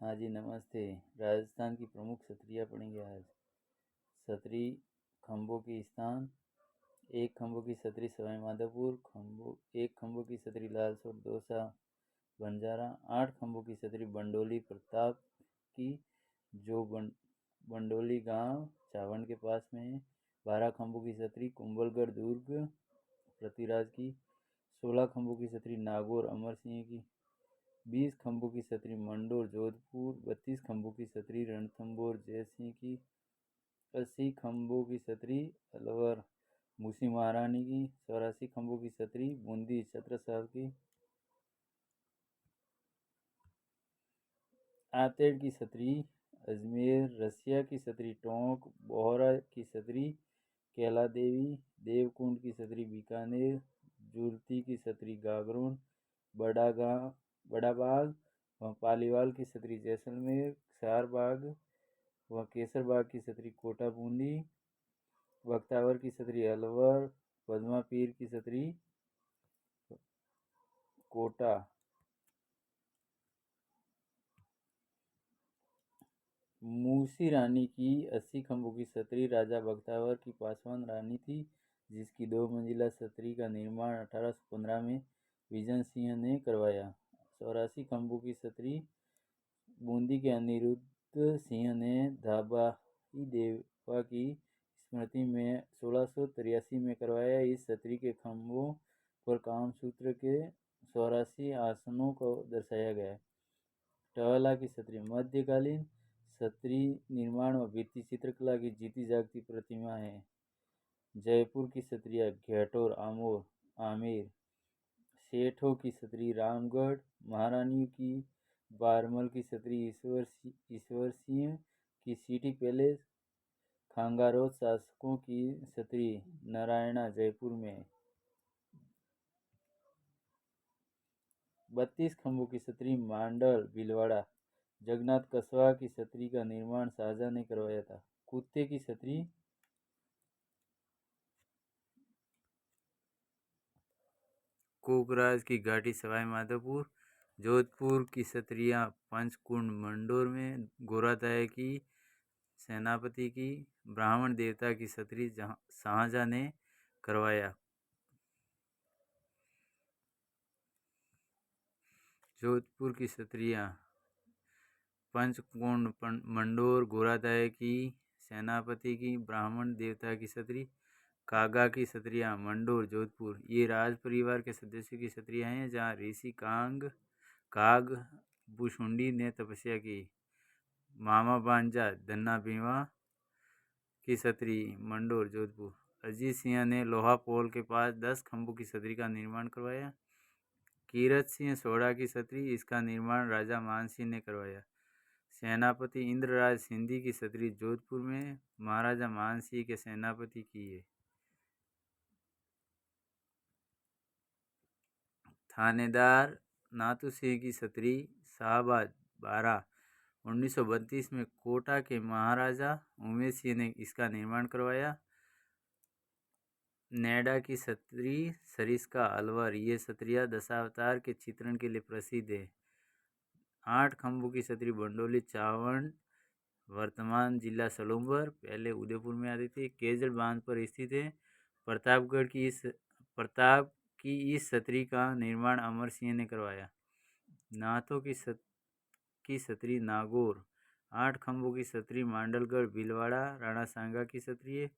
हाँ जी नमस्ते। राजस्थान की प्रमुख छतरियाँ पढ़ेंगे आज। छतरी खम्भों की स्थान। एक खम्भों की छतरी सवाई माधोपुर। एक खम्भों की छतरी लालसोट दौसा बंजारा। 8 खम्भों की छतरी बंडोली प्रताप की, जो बंडोली गांव चावंड के पास में है। 12 खम्भों की छतरी कुंभलगढ़ दुर्ग पृथ्वीराज की। 16 खम्भों की छतरी नागौर अमर सिंह की। 20 खम्भों की छतरी मंडोर जोधपुर। 32 खम्भों की छतरी रणथंभौर जय सिंह की। 80 खम्भों की छतरी अलवर मूसी महारानी की। 84 खम्भों की छतरी बूंदी छत्रसाल की। आतेड़ की छतरी अजमेर। रसिया की छतरी टोंक। बोहरा की छतरी कैला देवी। देवकुंड की छतरी बीकानेर। जुलती की छतरी गागरोन बड़ा बाग व पालीवाल की छतरी जैसलमेर। क्षार बाग व केसर बाग की छतरी कोटा बूंदी। बख्तावर की छतरी अलवर। पद्मा पीर की छतरी कोटा। मूसी रानी की 80 खम्भों की छतरी राजा बख्तावर की पासवान रानी थी, जिसकी 2 मंजिला छतरी का निर्माण 1815 में विजय सिंह ने करवाया। 84 खम्भों की छतरी बूंदी के अनिरुद्ध सिंह ने धाबाई देवा की स्मृति में 1683 में करवाया। इस छतरी के खम्भों पर कामसूत्र के 84 आसनों को दर्शाया गया है। टहला की छतरी मध्यकालीन छतरी निर्माण व भित्ति चित्रकला की जीती जागती प्रतिमा है। जयपुर की छतरियाँ घेटोर आमेर। सेठों की छतरी रामगढ़। महारानियों की बारमल की छतरी ईश्वर सिंह की सिटी पैलेस। खांगारों शासकों की छतरी नारायणा जयपुर में। 32 खम्भों की छतरी मांडल भीलवाड़ा। जगन्नाथ कस्वा की छतरी का निर्माण शाहजहां ने करवाया था। कुत्ते की छतरी कोकराज की घाटी सवाई माधोपुर। जोधपुर की छतरियाँ पंचकुंड मंडोर में गोरादाय की सेनापति की। ब्राह्मण देवता की छतरी शाहजहां ने करवाया। जोधपुर की छतरियाँ पंचकुंड मंडोर गोरादाय की सेनापति की। ब्राह्मण देवता की छतरी कागा की छतरियाँ मंडोर जोधपुर। ये राज परिवार के सदस्यों की छतरियाँ हैं, जहाँ ऋषि काग भुशुंडी ने तपस्या की। मामा बांजा धन्ना भीमा की छतरी मंडोर जोधपुर। अजीत सिंह ने लोहा पोल के पास 10 खम्भों की छतरी का निर्माण करवाया। कीरत सिंह सोढ़ा की छतरी, इसका निर्माण राजा मान सिंह ने करवाया। सेनापति इंद्रराज सिंधी की छतरी जोधपुर में महाराजा मान सिंह के सेनापति की है। थानेदार नाथू सिंह की छतरी शाहबाद 12। 1932 में कोटा के महाराजा उमेश सिंह ने इसका निर्माण करवाया। नैडा की छतरी सरिस्का अलवर। ये छतरियाँ दशावतार के चित्रण के लिए प्रसिद्ध है। 8 खम्भों की छतरी बंडोली चावंड वर्तमान जिला सलूम्बर, पहले उदयपुर में आती थी, केजल बांध पर स्थित है। प्रताप की इस छतरी का निर्माण अमर सिंह ने करवाया। नाथों की छतरी नागौर। 8 खम्भों की छतरी मांडलगढ़ भीलवाड़ा राणा सांगा की छतरी है।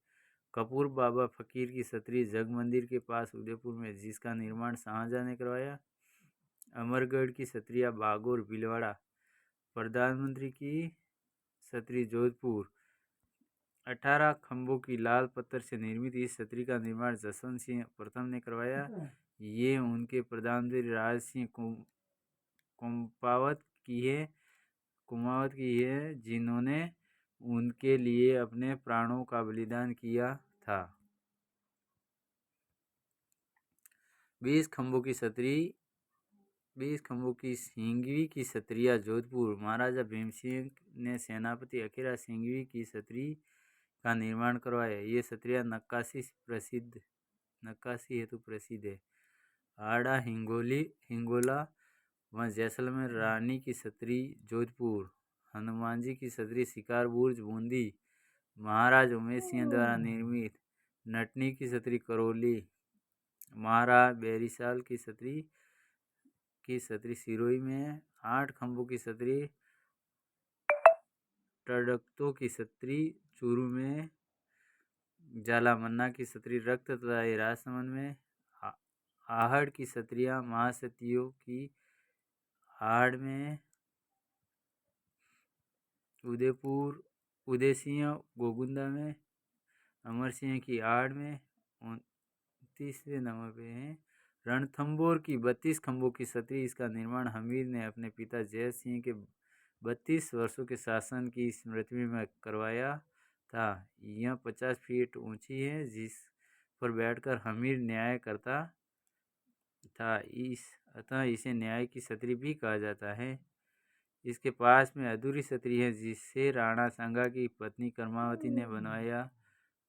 कपूर बाबा फकीर की छतरी जग मंदिर के पास उदयपुर में, जिसका निर्माण शाहजहां ने करवाया। अमरगढ़ की छतरियाँ बागौर भीलवाड़ा। प्रधानमंत्री की छतरी जोधपुर। 18 खम्भों की लाल पत्थर से निर्मित इस छतरी का निर्माण जसवंत सिंह प्रथम ने करवाया। ये उनके प्रधानमंत्री राज सिंह कुमावत की है, जिन्होंने उनके लिए अपने प्राणों का बलिदान किया था। 20 खम्भों की छतरी 20 खम्भों की सिंघवी की छतरियाँ जोधपुर। महाराजा भीमसिंह ने सेनापति अखीरा सिंघवी की छतरी का निर्माण करवाया। ये छतरियाँ नक्काशी हेतु प्रसिद्ध है। आड़ा हिंगोला वह जैसलमेर रानी की छतरी जोधपुर, हनुमान जी की छतरी शिकार बुर्ज बूंदी, महाराज उमेश सिंह द्वारा निर्मित नटनी की छतरी करौली, महाराज बैरिसाल की छतरी सिरोही में, 8 खंभों की छतरी टड़कतों की छतरी चूरू में, जालामन्ना की छतरी रक्त तथा राजसमंद में, आहड़ की छतरियाँ महासतियों की आड़ में, उदय सिंह गोगुंदा में, अमर सिंह की आड़ में। 29वें नंबर पे है रणथंभौर की 32 खंभों की छतरी। इसका निर्माण हमीर ने अपने पिता जय सिंह के 32 वर्षों के शासन की स्मृति में करवाया था। यह 50 फीट ऊंची है, जिस पर बैठकर हमीर न्याय करता था। अतः इसे न्याय की छतरी भी कहा जाता है। इसके पास में अधूरी छतरी है, जिसे राणा सांगा की पत्नी कर्मावती ने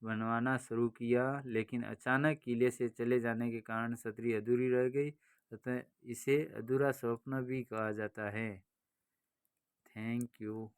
बनवाना शुरू किया, लेकिन अचानक किले से चले जाने के कारण छतरी अधूरी रह गई। अतः इसे अधूरा स्वप्न भी कहा जाता है। Thank you.